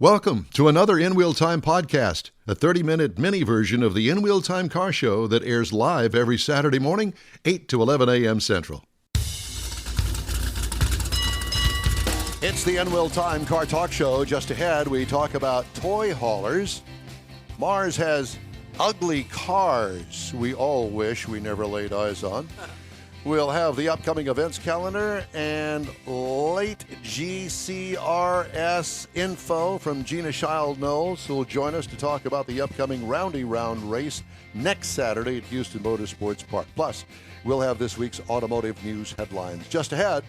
Welcome to another In Wheel Time podcast, a 30-minute mini version of the In Wheel Time car show that airs live every Saturday morning, 8 to 11 a.m. Central. It's the In Wheel Time car talk show. Just ahead, we talk about toy haulers. Mars has ugly cars we all wish we never laid eyes on. We'll have the upcoming events calendar and late GCRS info from Gina Shield-Knowles, who will join us to talk about the upcoming Roundy Round race next Saturday at Houston Motorsports Park. Plus, we'll have this week's automotive news headlines. Just ahead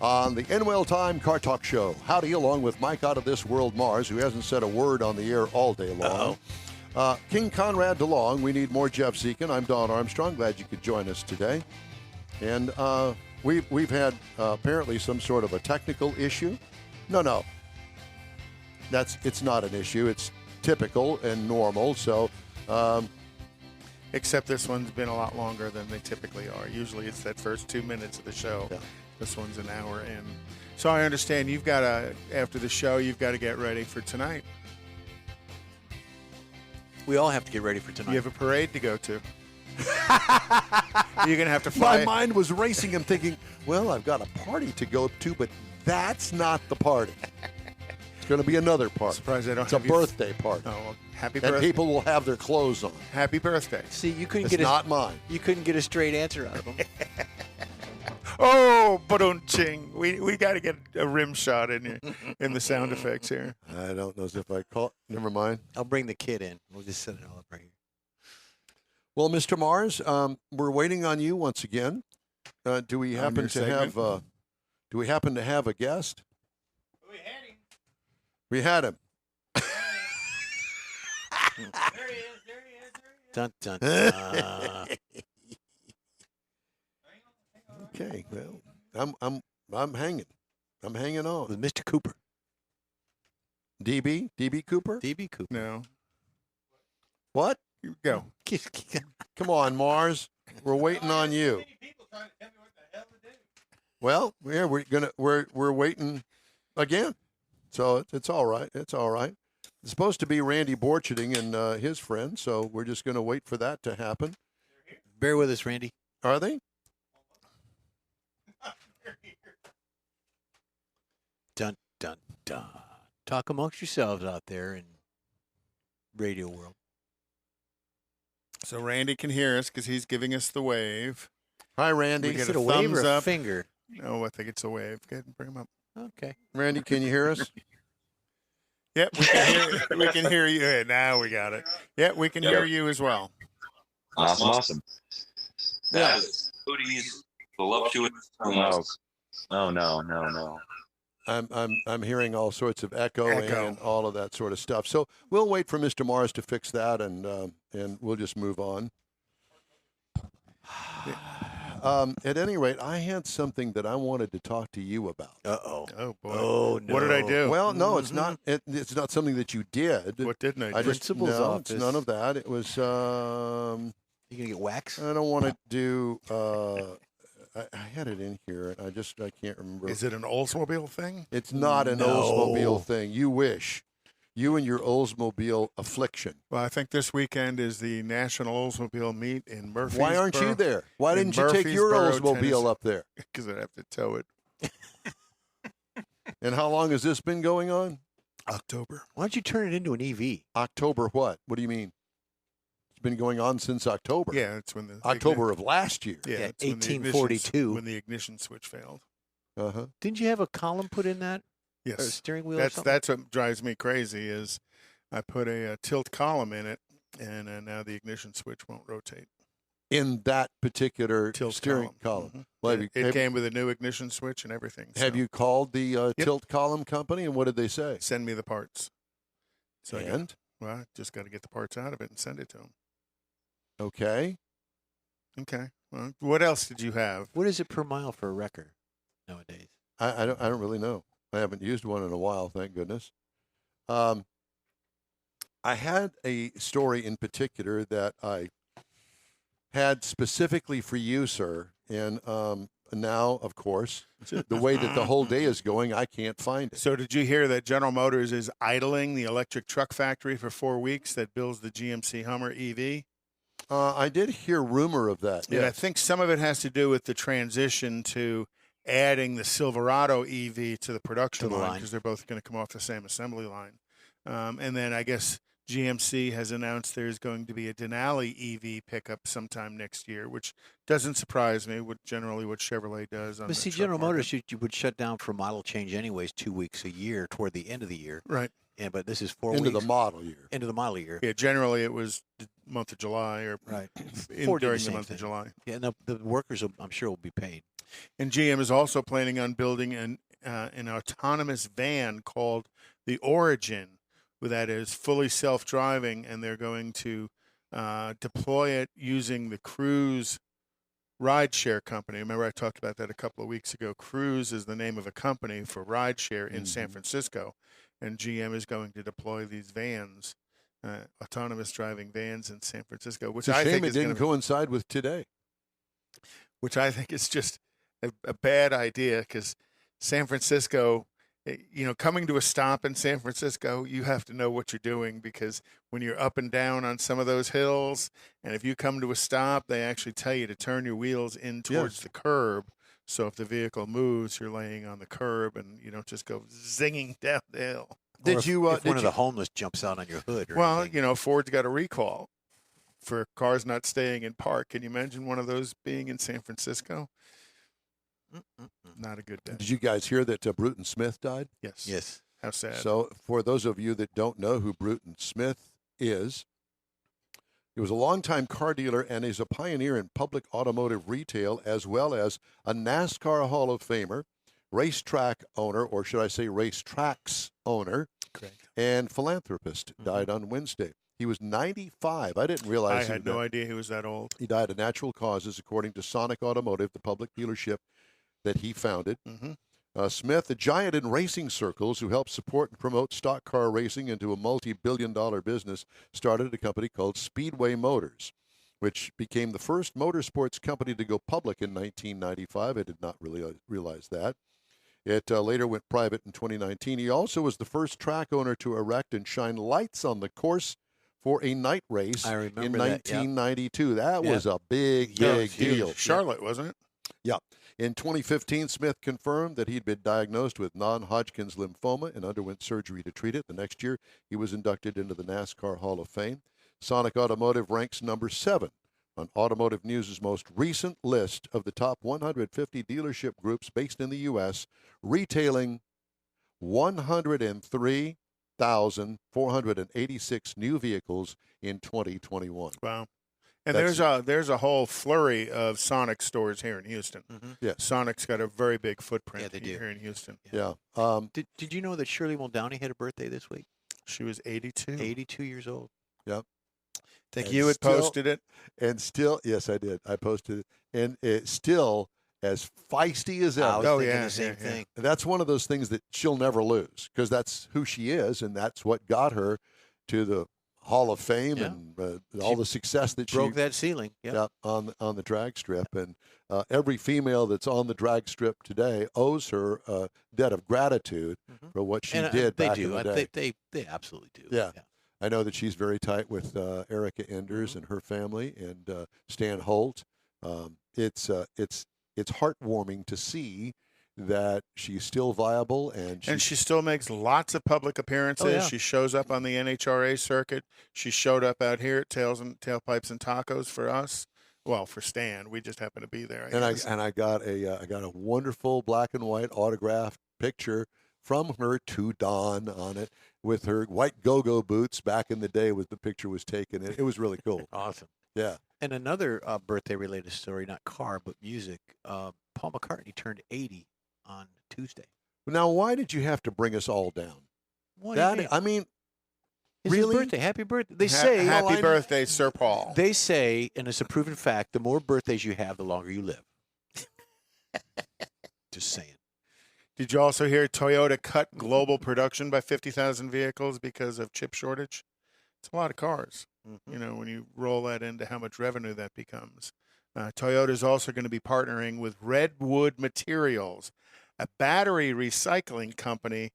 on the In Wheel Time Car Talk Show. Howdy, along with Mike Out of This World Mars, who hasn't said a word on the air all day long. King Conrad DeLong, we need more Jeff Zekin. I'm Don Armstrong. Glad you could join us today. And we've had apparently some sort of a technical issue. No. It's not an issue. It's typical and normal. So, except this one's been a lot longer than they typically are. Usually it's that first 2 minutes of the show. Yeah. This one's an hour in. So I understand you've got to, after the show, you've got to get ready for tonight. We all have to get ready for tonight. You have a parade to go to. You're going to have to fly. My mind was racing. I'm thinking, well, I've got a party to go to, but that's not the party. It's going to be another party. Surprised I don't it's have a birthday party. Oh, well, happy birthday. birthday. And people will have their clothes on. Happy birthday. See, you couldn't it's not mine. You couldn't get a straight answer out of them. Oh, ba-dum-ching. We got to get a rim shot in here, in the sound effects here. I don't know if I call. Never mind. I'll bring the kid in. We'll just set it all up right here. Well, Mr. Mars, we're waiting on you once again. Do we happen to have? Do we happen to have a guest? We had him. We had him. There he is. Dun dun dun. Okay, well, I'm hanging. I'm hanging on. With Mr. Cooper. DB Cooper? DB Cooper. No. What? You go. Come on, Mars. We're waiting on you. People trying to tell me what the hell to do. Well, yeah, we're waiting again. So it's all right. It's all right. It's supposed to be Randy Borcherding and his friend, so we're just going to wait for that to happen. Bear with us, Randy. Are they? Dun dun dun. Talk amongst yourselves out there in radio world. So Randy can hear us because he's giving us the wave. Hi, Randy. We get Is it a a wave thumbs or a up. finger? No, I think it's a wave. Go ahead and bring him up. Okay. Randy, can you hear us? Yep, we can hear, we can hear you. Yeah, now we got it. Yep, we can hear you as well. Awesome. That is Cody's voluptuous. Oh no. I'm hearing all sorts of echo and all of that sort of stuff. So we'll wait for Mr. Mars to fix that, and we'll just move on. At any rate, I had something that I wanted to talk to you about. Uh-oh. Oh boy. Oh no. What did I do? Well, no, it's not. It's not something that you did. What didn't I do? Principal's office. It's none of that. It was. You gonna get wax? I don't want to do. I had it in here, and I can't remember. Is it an Oldsmobile thing? It's not an Oldsmobile thing. You wish. You and your Oldsmobile affliction. Well, I think this weekend is the National Oldsmobile Meet in Murfreesboro. Why aren't you there? Why didn't you take your Murfreesboro, Oldsmobile up there? Because I'd have to tow it. And how long has this been going on? October. Why don't you turn it into an EV? October what? What do you mean? It's been going on since October. Yeah, it's when the October of last year. Yeah, it's 1842. when the ignition switch failed. Uh-huh. Didn't you have a column put in that? Or a Yes, steering wheel or something? that's what drives me crazy. Is I put a tilt column in it, and now the ignition switch won't rotate. In that particular Tilt steering column. Mhm. Well, It came with a new ignition switch and everything. Have so you called the tilt column company, and what did they say? send me the parts? So And? just got to get the parts out of it and send it to them. Okay. Okay. Well, what else did you have? What is it per mile for a wrecker nowadays? I don't really know. I haven't used one in a while, thank goodness. I had a story in particular that I had specifically for you, sir, and now, of course, the way that the whole day is going, I can't find it. So did you hear that General Motors is idling the electric truck factory for 4 weeks that builds the GMC Hummer EV? I did hear rumor of that. And I Yes. think some of it has to do with the transition to adding the Silverado EV to the production To the line line. because they're both going to come off the same assembly line. And then I guess GMC has announced there's going to be a Denali EV pickup sometime next year, which doesn't surprise me. Generally what Chevrolet does. On But the see, truck General market. Motors, you would shut down for model change anyways 2 weeks a year toward the end of the year. Right. And but this is 4 Into weeks the model year. into the model year. Yeah. Generally, it was the month of July or Right. during the same month thing. of July. Yeah, and the workers, I'm sure, will be paid. And GM is also planning on building an autonomous van called the Origin, that is fully self-driving, and they're going to deploy it using the Cruise rideshare company. Remember, I talked about that a couple of weeks ago. Cruise is the name of a company for rideshare in San Francisco, and GM is going to deploy these vans, autonomous driving vans in San Francisco, which It's a I shame think it is didn't gonna, coincide with today. which I think is just a bad idea because San Francisco, coming to a stop in San Francisco, you have to know what you're doing because when you're up and down on some of those hills, and if you come to a stop, they actually tell you to turn your wheels in towards Yes. the curb. So if the vehicle moves, you're laying on the curb and you don't just go zinging down the hill. Did Or you? if one of you- the homeless jumps out on your hood or Well, anything. Ford's got a recall for cars not staying in park. Can you imagine one of those being in San Francisco? Not a good day. Did you guys hear that Bruton Smith died? Yes. Yes. How sad. So, for those of you that don't know who Bruton Smith is, he was a longtime car dealer and is a pioneer in public automotive retail, as well as a NASCAR Hall of Famer, racetrack owner, or should I say racetracks owner, Correct. and philanthropist. Died on Wednesday. He was 95. I didn't realize I had no idea he was that old. he died of natural causes, according to Sonic Automotive, the public dealership that he founded. Mm-hmm. Smith, a giant in racing circles who helped support and promote stock car racing into a multi-billion-dollar business, started a company called Speedway Motors, which became the first motorsports company to go public in 1995. I did not really realize that. It later went private in 2019. He also was the first track owner to erect and shine lights on the course for a night race I in remember that, yeah. 1992. That Yeah. was a big, Yeah, big deal. Charlotte, wasn't it? Yeah. In 2015, Smith confirmed that he'd been diagnosed with non-Hodgkin's lymphoma and underwent surgery to treat it. The next year, he was inducted into the NASCAR Hall of Fame. Sonic Automotive ranks number 7 on Automotive News' most recent list of the top 150 dealership groups based in the U.S., retailing 103,486 new vehicles in 2021. Wow. And That's- there's a whole flurry of Sonic stores here in Houston. Mm-hmm. Yes. Sonic's got a very big footprint Yeah, they do. here in Houston. Yeah. Did you know that Shirley Muldowney had a birthday this week? She was 82. 82 years old. I think And you had still- posted it. And still, yes, I did. I posted it. And it's still as feisty as I ever. was Oh, thinking yeah, the same yeah, yeah. thing. That's one of those things that she'll never lose because that's who she is, and that's what got her to the Hall of Fame Yeah. and all the success that Broke she that ceiling. Yeah. on the drag strip. And every female that's on the drag strip today owes her a debt of gratitude Mhm. for what she And did they back do. in the day. They absolutely do. Yeah. I know that she's very tight with Erica Enders Mm-hmm. and her family and Stan Holt. It's heartwarming to see that she's still viable and And she still makes lots of public appearances. Oh, yeah. She shows up on the NHRA circuit. She showed up out here at Tailpipes and Tacos for us. Well, for Stan, we just happened to be there. I got a wonderful black and white autographed picture from her to Dawn on it with her white go-go boots back in the day was the picture was taken. It was really cool. Awesome. Yeah. And another birthday-related story, not car, but music. Paul McCartney turned 80 on Tuesday. Now, why did you have to bring us all down? What do you mean? I mean, It's really? his birthday. Happy birthday. They say Happy birthday, Sir Paul. They say, and it's a proven fact, the more birthdays you have, the longer you live. Just saying. Did you also hear Toyota cut global production by 50,000 vehicles because of chip shortage? It's a lot of cars. Mm-hmm. When you roll that into how much revenue that becomes. Toyota is also going to be partnering with Redwood Materials, a battery recycling company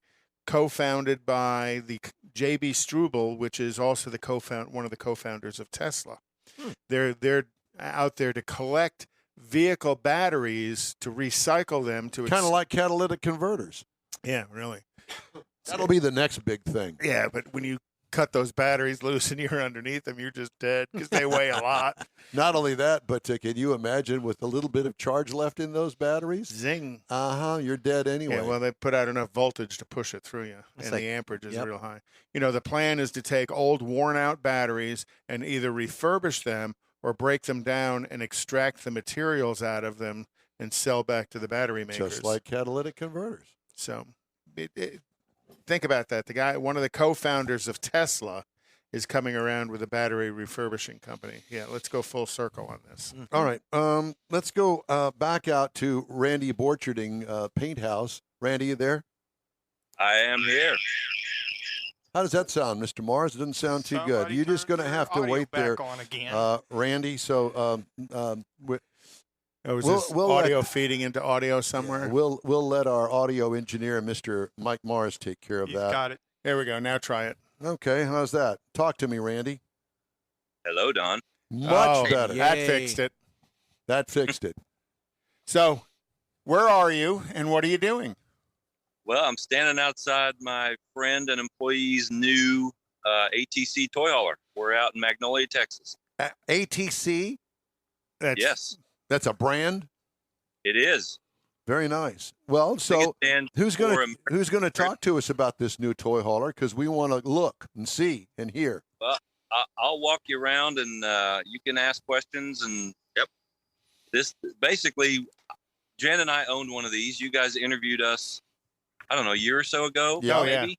co-founded by the J.B. Struble, which is also one of the co-founders of Tesla. They're out there to collect vehicle batteries to recycle them to Kind of like catalytic converters. Yeah, really. That'll be the next big thing. Yeah, but when you cut those batteries loose and you're underneath them, you're just dead because they weigh a lot. Not only that, but can you imagine with a little bit of charge left in those batteries? Zing. You're dead anyway. Yeah, well, they put out enough voltage to push it through you, and the amperage is real high. The plan is to take old, worn-out batteries and either refurbish them or break them down and extract the materials out of them and sell back to the battery makers. Just like catalytic converters. So think about that. One of the co-founders of Tesla is coming around with a battery refurbishing company. Yeah, let's go full circle on this. Mm-hmm. All right. Let's go back out to Randy Borcherding, Painthouse. Randy, you there? I am here. How does that sound, Mr. Morris? It doesn't sound too good. You're just going to have to wait there, Randy. So we'll audio feeding into audio somewhere? We'll let our audio engineer, Mr. Mike Morris, take care of that. Got it. There we go. Now try it. Okay, how's that? Talk to me, Randy. Hello, Don. Much better. That fixed it. That fixed it. So, where are you, and what are you doing? Well, I'm standing outside my friend and employee's new ATC toy hauler. We're out in Magnolia, Texas. ATC? Yes. That's a brand? It is. Very nice. Well, so who's going to talk to us about this new toy hauler? Because we want to look and see and hear. Well, I'll walk you around, and you can ask questions. And this basically, Jen and I owned one of these. You guys interviewed us, I don't know, a year or so ago, maybe.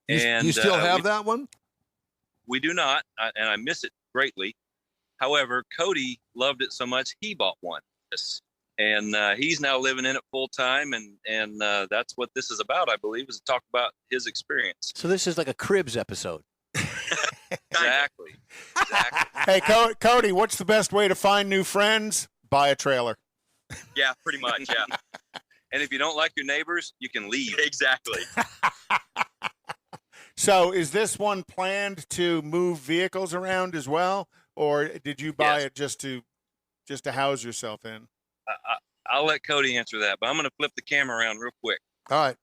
And you still have that one? We do not, and I miss it greatly. However, Cody loved it so much he bought one. And he's now living in it full time, and that's what this is about, I believe, is to talk about his experience. So this is like a Cribs episode. Exactly. Hey, Cody, what's the best way to find new friends? Buy a trailer. Yeah, pretty much, yeah. And if you don't like your neighbors, you can leave. Exactly. So is this one planned to move vehicles around as well, or did you buy it just to house yourself in? I'll let Cody answer that, but I'm going to flip the camera around real quick. All right.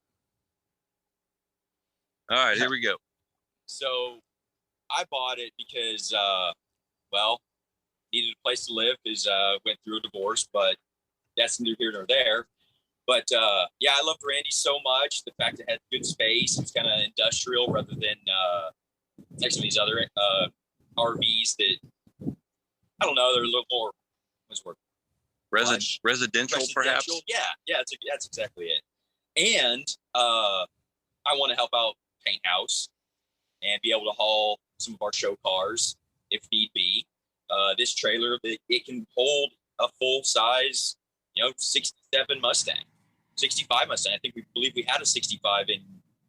All right, here we go. So I bought it because, needed a place to live because went through a divorce, but that's neither here nor there. But, I loved Randy so much. The fact it had good space. It's kind of industrial rather than like some of these other RVs that, I don't know, they're a little more, what's the word? Residential, perhaps? Yeah, that's exactly it. And I want to help out Painthouse and be able to haul some of our show cars if need be. This trailer, it can hold a full-size, 67 Mustang, 65 Mustang. I believe we had a 65 in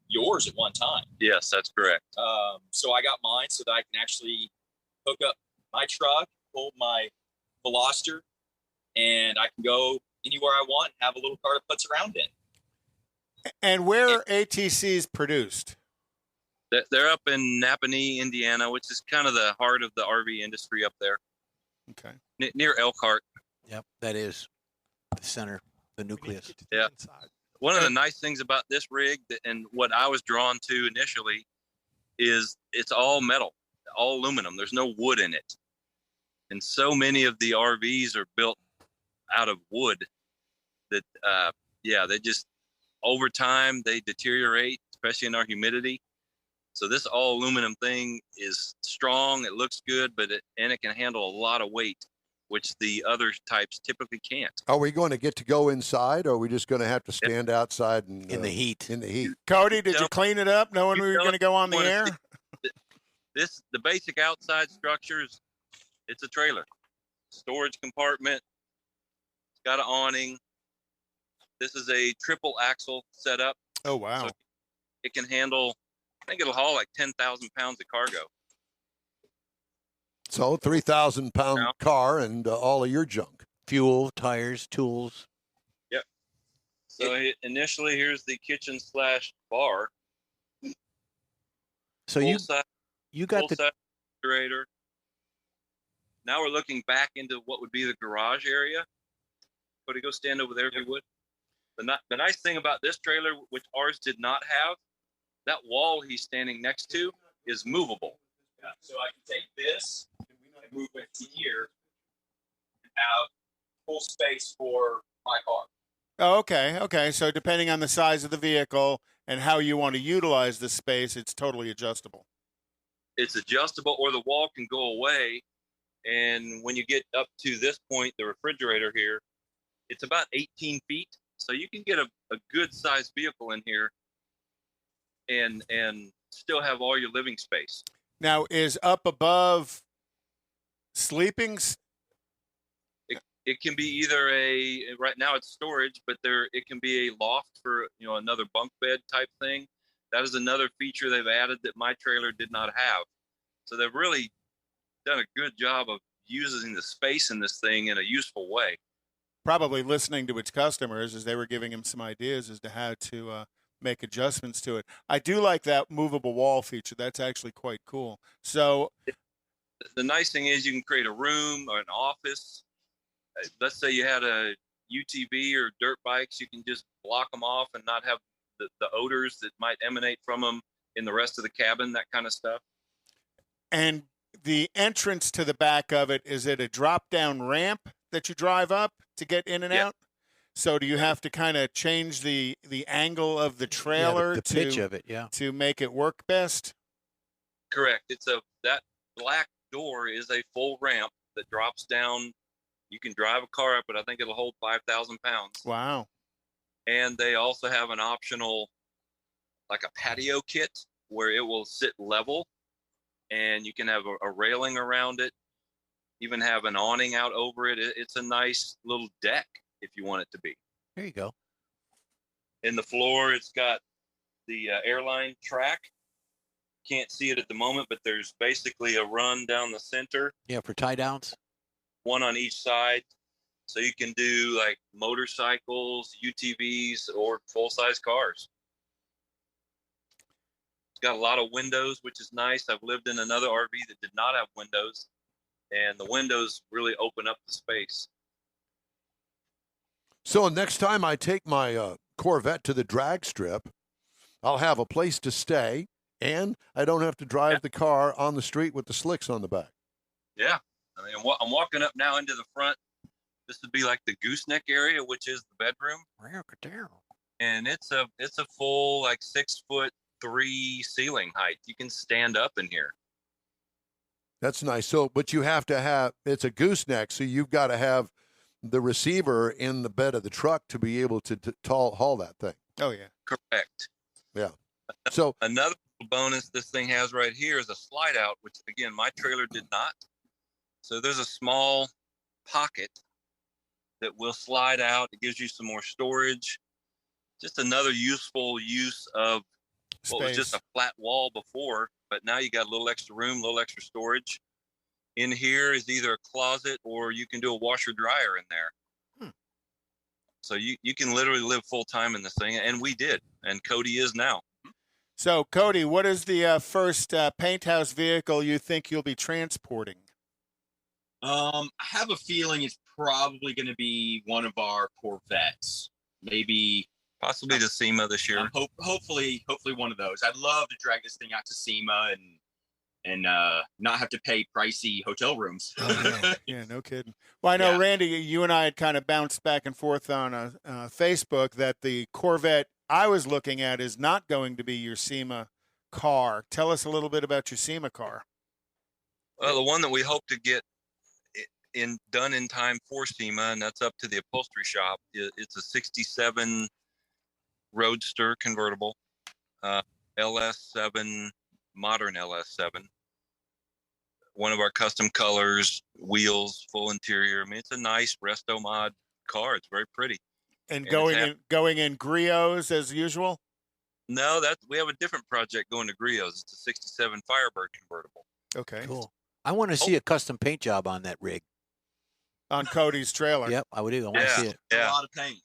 yours at one time. Yes, that's correct. So I got mine so that I can actually hook up my truck, hold my Veloster, and I can go anywhere I want and have a little car that puts around in. And where are ATCs produced? They're up in Napanee, Indiana, which is kind of the heart of the RV industry up there. Okay. Near Elkhart. Yep, that is the center, the nucleus. Yeah. One of the nice things about this rig and what I was drawn to initially is it's all metal, all aluminum. There's no wood in it. And so many of the RVs are built out of wood that, they just, over time, they deteriorate, especially in our humidity. So this all aluminum thing is strong. It looks good, it can handle a lot of weight, which the other types typically can't. Are we going to get to go inside, or are we just going to have to stand outside and in the heat? In the heat. Cody, did you clean it up knowing we were going to go on the air? The basic outside structures, it's a trailer. Storage compartment. It's got an awning. This is a triple axle setup. Oh, wow. So it can handle, I think it'll haul like 10,000 pounds of cargo. So 3,000-pound Now. car and all of your junk. Fuel, tires, tools. So initially, here's the kitchen / bar. So full you size, you got full the size refrigerator. Now we're looking back into what would be the garage area. Cody, go stand over there if you would. The nice thing about this trailer, which ours did not have, that wall he's standing next to is movable. Yeah. So I can take this and move it to here and have full space for my car. Oh, okay. Okay. So depending on the size of the vehicle and how you want to utilize the space, it's totally adjustable. It's adjustable, or the wall can go away. And when you get up to this point, the refrigerator here, it's about 18 feet. So you can get a good sized vehicle in here and still have all your living space. Now, is up above sleeping? It can be either right now it's storage, but it can be a loft for another bunk bed type thing. That is another feature they've added that my trailer did not have. So they've really done a good job of using the space in this thing in a useful way. Probably listening to its customers as they were giving him some ideas as to how to make adjustments to it. I do like that movable wall feature. That's actually quite cool. So the nice thing is you can create a room or an office. Let's say you had a UTV or dirt bikes, you can just block them off and not have the odors that might emanate from them in the rest of the cabin, that kind of stuff. And the entrance to the back of it, is it a drop-down ramp that you drive up to get in and out? So do you have to kind of change the angle of the trailer the pitch of it, to make it work best? Correct. That black door is a full ramp that drops down. You can drive a car up, but I think it'll hold 5,000 pounds. Wow. And they also have an optional, like a patio kit, where it will sit level, and you can have a railing around it, even have an awning out over it. It's a nice little deck if you want it to be. There you go. In the floor, it's got the airline track. Can't see it at the moment, but there's basically a run down the center. Yeah, for tie downs. One on each side. So you can do like motorcycles, UTVs, or full-size cars. It's got a lot of windows, which is nice. I've lived in another RV that did not have windows, and the windows really open up the space. So next time I take my Corvette to the drag strip, I'll have a place to stay, and I don't have to drive the car on the street with the slicks on the back. Yeah. I mean, I'm walking up now into the front. This would be like the gooseneck area, which is the bedroom. And it's a full like 6'3" ceiling height. You can stand up in here. That's nice. So, but you have to have, it's a gooseneck, so you've got to have the receiver in the bed of the truck to be able to haul that thing. Oh, yeah. Correct. Yeah. So another bonus this thing has right here is a slide out, which again, my trailer did not. So there's a small pocket that will slide out. It gives you some more storage. Just another useful use of what was just a flat wall before, but now you got a little extra room, a little extra storage. In here is either a closet or you can do a washer dryer in there. So you can literally live full time in this thing, and we did, and Cody is now. So Cody, what is the first Painthouse vehicle you think you'll be transporting? I have a feeling it's probably going to be one of our Corvettes, maybe possibly to SEMA this year. Hopefully one of those. I'd love to drag this thing out to SEMA and not have to pay pricey hotel rooms. Yeah, no kidding. Well, I know, Randy, you and I had kind of bounced back and forth on Facebook that the Corvette I was looking at is not going to be your SEMA car. Tell us a little bit about your SEMA car. Well, the one that we hope to get done in time for SEMA, and that's up to the upholstery shop. It's a 67 Roadster convertible, LS7, modern LS7. One of our custom colors, wheels, full interior. I mean, it's a nice resto mod car. It's very pretty. And going in griots as usual? No, we have a different project going to griots. It's a 67 Firebird convertible. Okay. Cool. I want to see a custom paint job on that rig. On Cody's trailer. Yep, I would do. I want to see it. That's a lot of paint.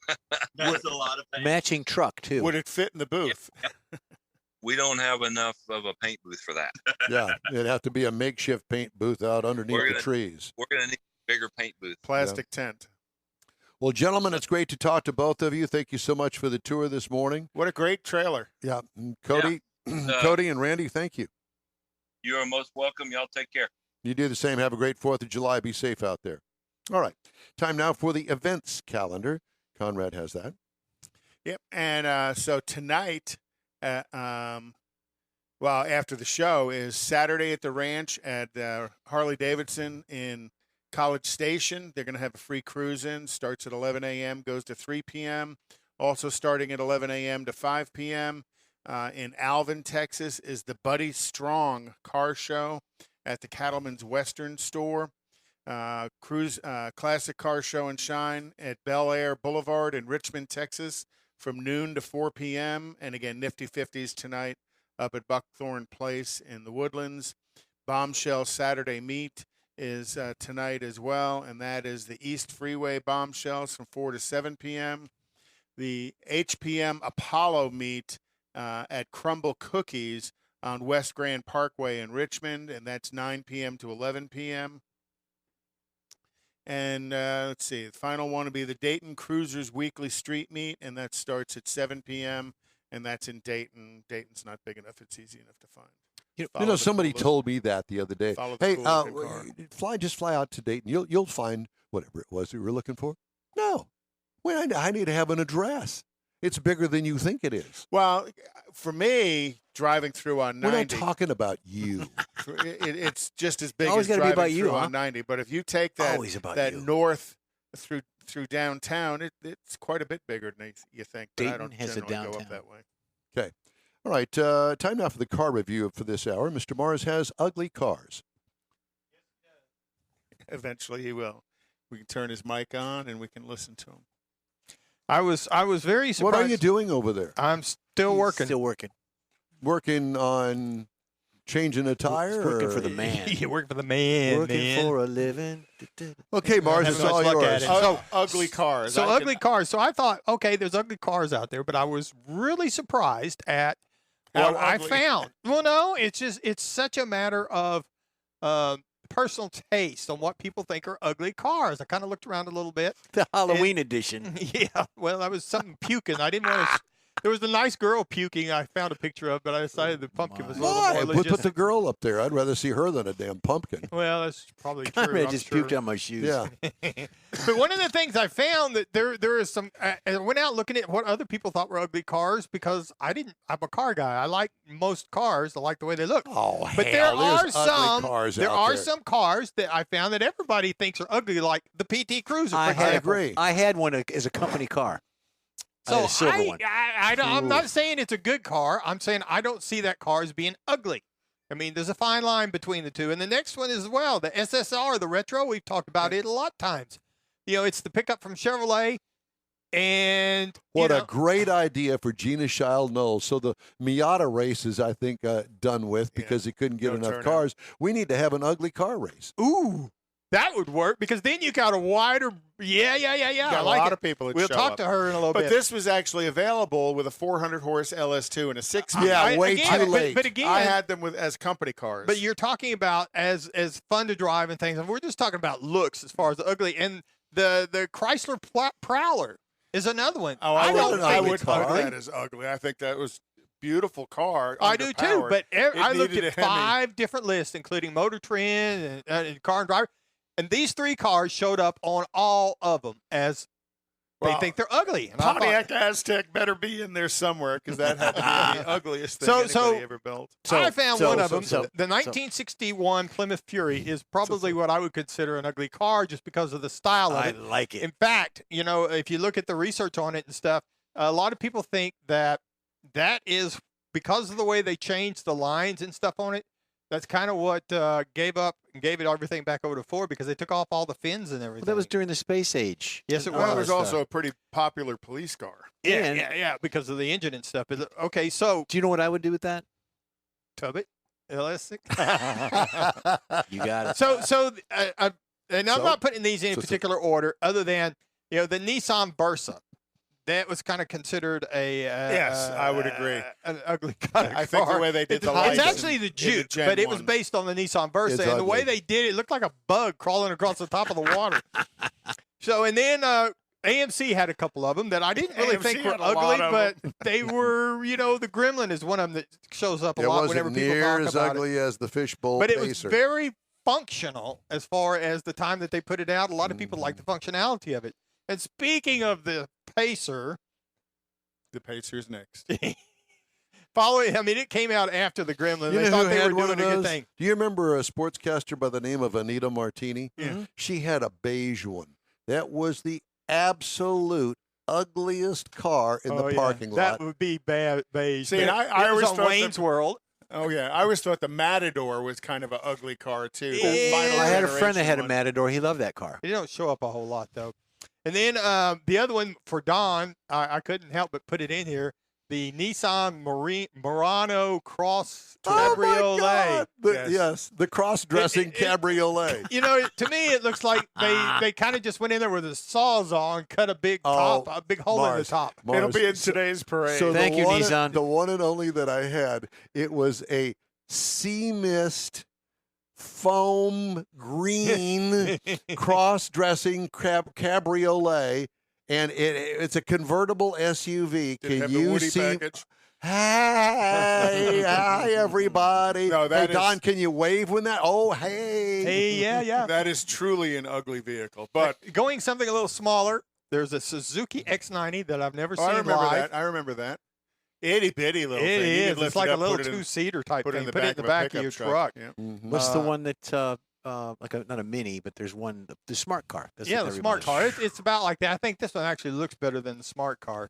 That's a lot of paint. Matching truck too. Would it fit in the booth? We don't have enough of a paint booth for that. Yeah, it'd have to be a makeshift paint booth out underneath the trees. We're going to need a bigger paint booth. Plastic tent. Well, gentlemen, it's great to talk to both of you. Thank you so much for the tour this morning. What a great trailer. Yeah, and Cody, Cody and Randy, thank you. You are most welcome. Y'all take care. You do the same. Have a great 4th of July. Be safe out there. All right. Time now for the events calendar. Conrad has that. Yep. And so tonight, after the show is Saturday at the ranch at Harley Davidson in College Station. They're going to have a free cruise in. Starts at 11 a.m., goes to 3 p.m. Also starting at 11 a.m. to 5 p.m. In Alvin, Texas, is the Buddy Strong Car Show at the Cattleman's Western Store. Classic Car Show and Shine at Bel Air Boulevard in Richmond, Texas, from noon to 4 p.m. And again, Nifty 50s tonight up at Buckthorn Place in the Woodlands. Bombshell Saturday Meet is tonight as well, and that is the East Freeway Bombshells from 4 to 7 p.m. The HPM Apollo Meet at Crumble Cookies on West Grand Parkway in Richmond, and that's 9 p.m. to 11 p.m. And let's see, the final one will be the Dayton Cruisers Weekly Street Meet, and that starts at 7 p.m., and that's in Dayton. Dayton's not big enough. It's easy enough to find. You know, somebody told me that the other day. Hey, car. just fly out to Dayton. You'll find whatever it was you were looking for. No, I need to have an address. It's bigger than you think it is. Well, for me, driving through on 90. We're not talking about you. It's just as big Always as gotta be driving about you, through huh? on 90. But if you take that you. north through downtown, it's quite a bit bigger than you think. But I Dayton don't has a generally go downtown. up that way. Okay. All right. Time now for the car review for this hour. Mr. Mars has ugly cars. Eventually he will. We can turn his mic on and we can listen to him. I was very surprised. What are you doing over there? I'm still working. Still working. Working on changing a tire? Working or- for the man. You're working for the man. Working man. for a living. Okay, Mars, Have it's much all luck at yours. it. So ugly cars. So I ugly cars. So I thought, okay, there's ugly cars out there, but I was really surprised at How what I ugly? found. Well, no, it's such a matter of personal taste on what people think are ugly cars. I kind of looked around a little bit. The Halloween edition. Yeah, well, that was something puking. I didn't want to. There was a nice girl puking I found a picture of, but I decided the pumpkin was a little Why? more Put legit. the girl up there. I'd rather see her than a damn pumpkin. Well, that's probably true. Conrad I'm just sure. puked on my shoes. Yeah. But one of the things I found that there is some. I went out looking at what other people thought were ugly cars because I'm a car guy. I like most cars. I like the way they look. Oh, But hell, there are there's ugly some. cars There out are there. some cars that I found that everybody thinks are ugly, like the PT Cruiser. For I example. agree. I had one as a company car. I had So a silver one. I'm not saying it's a good car. I'm saying I don't see that car as being ugly. I mean, there's a fine line between the two. And the next one as well, the SSR, the retro. We've talked about it a lot of times. You know, it's the pickup from Chevrolet. And What a great idea for Gina Shield Knowles. So the Miata race is, I think, done with because he couldn't get No enough turnout. cars. We need to have an ugly car race. ooh, that would work because then you got a wider. Yeah. Got I a like lot it. of people that We'll show talk up. to her in a little But bit. this was actually available with a 400 horse LS2 and a 6. Yeah, way again, too late. But again, I had them as company cars. But you're talking about as fun to drive and things, and we're just talking about looks as far as the ugly. And the Chrysler Prowler is another one. Oh, I don't I think would it's car. ugly. that is ugly. I think that was a beautiful car. I do too. underpowered. But I looked needed at a Hemi. 5 different lists, including Motor Trend and Car and Driver, and these 3 cars showed up on all of them as they Well, think they're ugly. And I thought- Pontiac Aztec better be in there somewhere because that had to be the ugliest thing So- anybody ever built. I found one of them. so- The 1961 Plymouth Fury is probably what I would consider an ugly car just because of the style of I it. like it. In fact, you know, if you look at the research on it and stuff, a lot of people think that is because of the way they changed the lines and stuff on it. That's kind of what gave it everything back over to Ford because they took off all the fins and everything. Well, that was during the space age. Yes, it And was. all Well, that there's stuff. also a pretty popular police car. yeah, because of the engine and stuff. Okay, so Do you know what I would do with that? Tubit. Elastic. You got it. And I'm not putting these in a particular order, other than the Nissan Versa. That was kind of considered a yes, I would agree. An ugly kind of car. I think the way they did the lights. It's actually the Juke, but it was based on the Nissan Versa, It's and the ugly. way they did it looked like a bug crawling across the top of the water. And then AMC had a couple of them that I didn't really AMC think were had a lot ugly, of but them. they were, the Gremlin is one of them that shows up a It lot wasn't whenever people near talk as about ugly it. as the Fishbowl But it was Pacer. very functional as far as the time that they put it out. A lot of people like the functionality of it. And speaking of the Pacer, The Pacer's next. it came out after the Gremlin. You They know thought who they had were one doing of a good those? thing. Do you remember a sportscaster by the name of Anita Martini? Yeah. She had a beige one. That was the absolute ugliest car in the parking lot. That would be bad beige. See, and I it was always on thought Wayne's World. Oh, yeah. I always thought the Matador was kind of an ugly car, too. Yeah. The final I had a friend that generation had a one. Matador. He loved that car. They don't show up a whole lot, though. And then the other one for Don, I couldn't help but put it in here. The Nissan Murano Cross Cabriolet. Oh, my God. Yes. The cross-dressing cabriolet. To me, it looks like they kind of just went in there with a sawzall and cut a big hole in the top. It'll Mars. be in today's parade. So Thank you, Nissan. The one and only that I had, it was a sea mist foam green cross-dressing cabriolet, and it's a convertible SUV. Did it Can have the you Woody see? package? Hey, hi everybody. No, that hey, Don, is- can you wave when that? Oh, hey. Hey, yeah. That is truly an ugly vehicle. But Going something a little smaller, there's a Suzuki X90 that I've never seen I remember live. that. I remember that. Itty bitty little It thing. You is. could lift It's like it a up, little put it in- two-seater type put it thing. in the Put it in the back of pickup your truck. Yeah. Mhm. What's the Uh, one that, not a mini, but there's one, the smart car. That's Yeah, what the that smart reminds car. me. It's about like that. I think this one actually looks better than the smart car.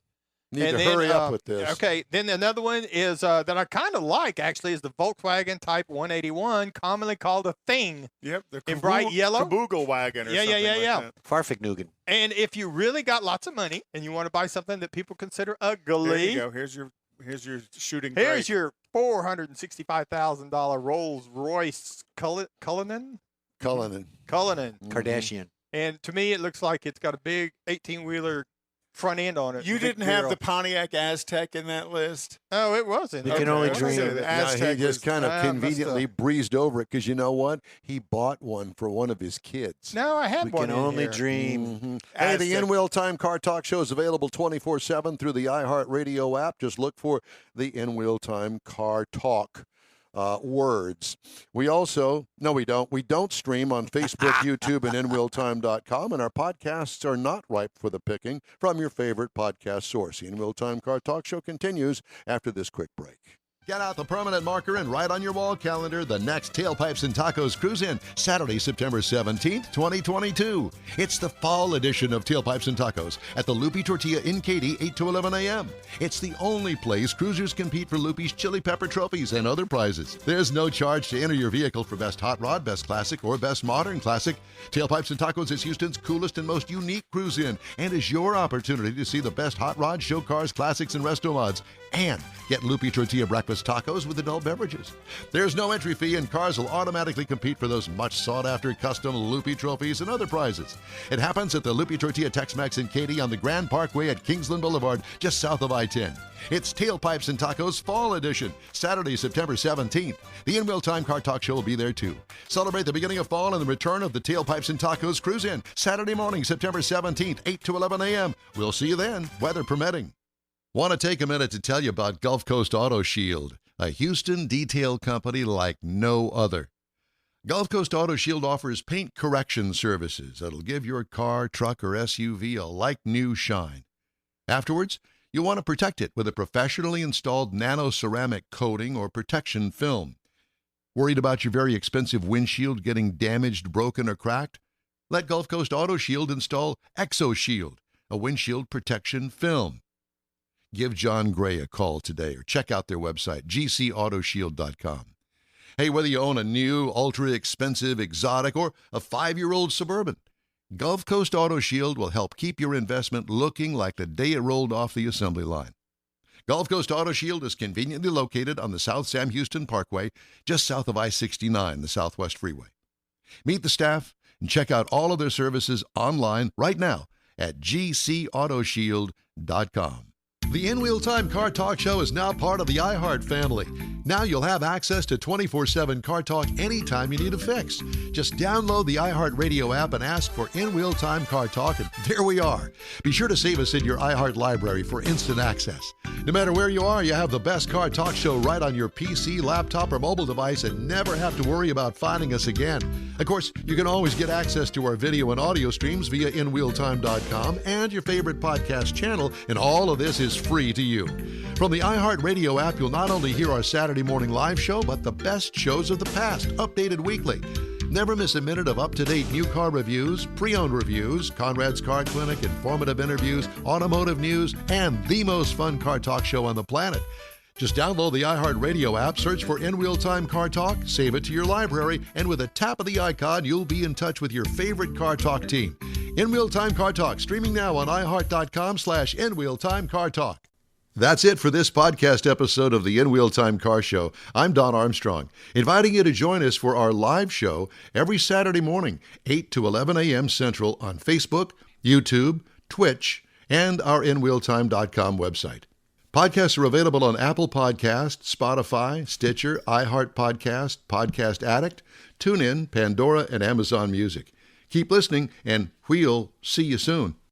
Need And to then, hurry up with this. Okay, then another one is that I kind of like, actually, is the Volkswagen Type 181, commonly called a Thing. Yep. The In bright yellow? Kaboogle wagon or Yeah, something like yeah. that. Farfignugan. And if you really got lots of money and you want to buy something that people consider There ugly, you go. Here's your shooting here's brake. your $465,000 Rolls Royce Cullinan. Cullinan. Kardashian. And to me, it looks like it's got a big 18-wheeler front end on it. You Big didn't have grill. the Pontiac Aztec in that list? Oh, it wasn't. You can only I was dream. gonna say the Yeah, Aztec he just was- kind of I must conveniently breezed over it because you know what? He bought one for one of his kids. No, I had We one can in only here. dream. Mhm. Hey, the Aztec. In-Wheel Time Car Talk Show is available 24/7 through the iHeartRadio app. Just look for the In-Wheel Time Car Talk words. We also, no, we don't. We don't stream on Facebook, YouTube, and InWheelTime.com, and our podcasts are not ripe for the picking from your favorite podcast source. The In-Wheel Time Car Talk Show continues after this quick break. Get out the permanent marker and write on your wall calendar the next Tailpipes and Tacos Cruise In, Saturday, September 17th, 2022. It's the fall edition of Tailpipes and Tacos at the Loopy Tortilla in Katy, 8 to 11 a.m. It's the only place cruisers compete for Loopy's Chili Pepper trophies and other prizes. There's no charge to enter your vehicle for Best Hot Rod, Best Classic, or Best Modern Classic. Tailpipes and Tacos is Houston's coolest and most unique cruise in and is your opportunity to see the best hot rod, show cars, classics, and resto mods. And get Loopy Tortilla breakfast tacos with adult beverages. There's no entry fee, and cars will automatically compete for those much sought-after custom Loopy trophies and other prizes. It happens at the Loopy Tortilla Tex-Mex in Katy on the Grand Parkway at Kingsland Boulevard, just south of I-10. It's Tailpipes and Tacos Fall Edition, Saturday, September 17th. The In-Wheel Time Car Talk Show will be there too. Celebrate the beginning of fall and the return of the Tailpipes and Tacos Cruise In, Saturday morning, September 17th, 8 to 11 a.m. We'll see you then, weather permitting. Want to take a minute to tell you about Gulf Coast Auto Shield, a Houston detail company like no other. Gulf Coast Auto Shield offers paint correction services that'll give your car, truck, or SUV a like-new shine. Afterwards, you'll want to protect it with a professionally installed nano-ceramic coating or protection film. Worried about your very expensive windshield getting damaged, broken, or cracked? Let Gulf Coast Auto Shield install Exo Shield, a windshield protection film. Give John Gray a call today or check out their website, gcautoshield.com. Hey, whether you own a new, ultra-expensive, exotic, or a 5-year-old Suburban, Gulf Coast Auto Shield will help keep your investment looking like the day it rolled off the assembly line. Gulf Coast Auto Shield is conveniently located on the South Sam Houston Parkway, just south of I-69, the Southwest Freeway. Meet the staff and check out all of their services online right now at gcautoshield.com. The In Wheel Time Car Talk Show is now part of the iHeart family. Now you'll have access to 24/7 Car Talk anytime you need a fix. Just download the iHeart Radio app and ask for In Wheel Time Car Talk, and there we are. Be sure to save us in your iHeart library for instant access. No matter where you are, you have the best Car Talk Show right on your PC, laptop, or mobile device and never have to worry about finding us again. Of course, you can always get access to our video and audio streams via InWheelTime.com and your favorite podcast channel, and all of this is free to you. From the iHeart Radio app, you'll not only hear our Saturday morning live show, but the best shows of the past, updated weekly. Never miss a minute of up-to-date new car reviews, pre-owned reviews, Conrad's Car Clinic, informative interviews, automotive news, and the most fun car talk show on the planet. Just download the iHeart Radio app, search for In Wheel Time Car Talk, save it to your library, and with a tap of the icon, you'll be in touch with your favorite Car Talk team. In Wheel Time Car Talk, streaming now on iHeart.com/In Wheel Time Car Talk. That's it for this podcast episode of the In Wheel Time Car Show. I'm Don Armstrong, inviting you to join us for our live show every Saturday morning, 8 to 11 a.m. Central on Facebook, YouTube, Twitch, and our InWheelTime.com website. Podcasts are available on Apple Podcasts, Spotify, Stitcher, iHeart Podcast, Podcast Addict, TuneIn, Pandora, and Amazon Music. Keep listening, and we'll see you soon.